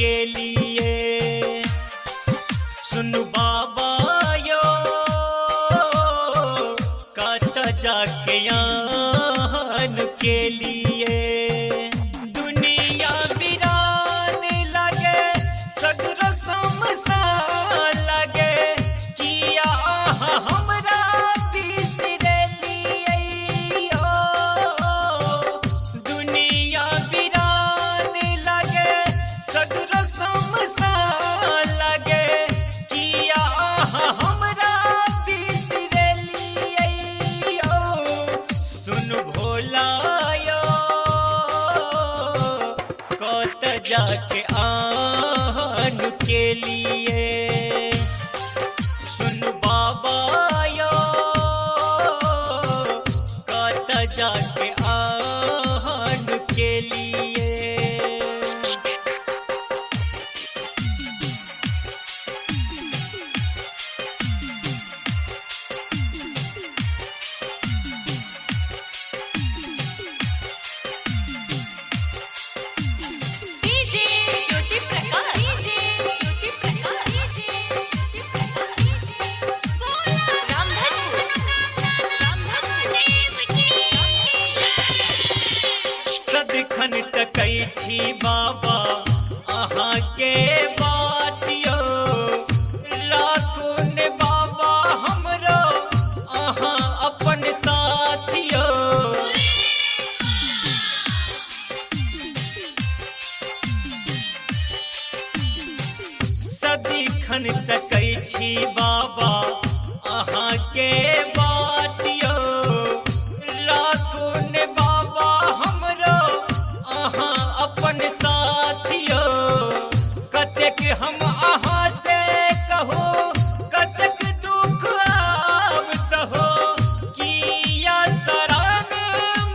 के लिए। सुन बाबा यो कत जाके आन के लिए। दुनिया वीरान लगे सगरो शमशान लगे, किया हमरा बिसरलिए ओ। दुनिया वीरान लगे सगरो शमशान लगे, किया हमरा बिसरलिए ओ। सुन भोला यो कत जाके आन के लिए। सुन बाबा यो कत जाके आन के लिए। DJ Jyoti Prakash, DJ Jyoti Prakash, DJ Jyoti Prakash. Ramdhanpur, Ramdhanpur देव की जय। सदखन तकै छी बाबा अहाँ के बात यो। राखून बाबा हमरो अहाँ अपन साथ यो। सदिखन तकै छी बाबा अहाँ के बात यो। राखून बाबा हमरो अहाँ अपन साथ यो। कतेक हम अहाँ से कहू, कतेक दुख आब सहो, किया शरण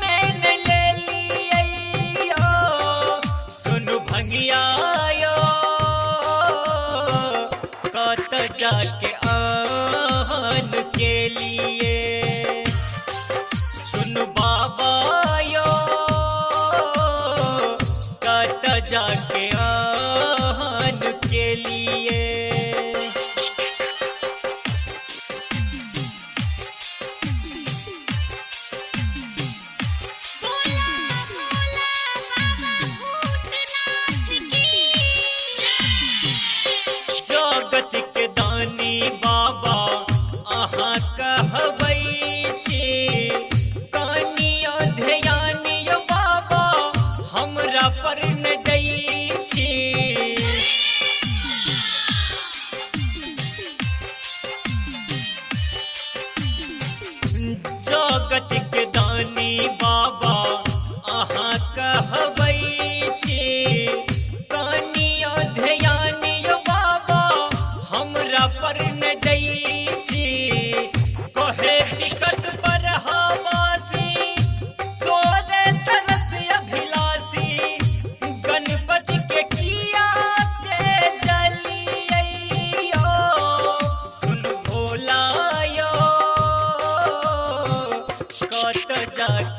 में न लेलिए ओ। सुनु भंगिया यो कत जाके आन के लिए। सुन बाबा यो कत जाके आन के लिए। बोला बोला बाबा भूतनाथ की जय। जगत के दानी बाबा अहाँ कहबै छी, कानियो ध्यानियो बाबा हमरा पर न दै छी। जगत के दानी बाबा अहाँ कहबै छी, कानियो ध्यानियो बाबा हमरा पर न दै छी। कहे विकस बरहावासी तोरे तरस अभिलाषी, गणपति के किया तेजलिए ओ। सुन भोला यो कत जाके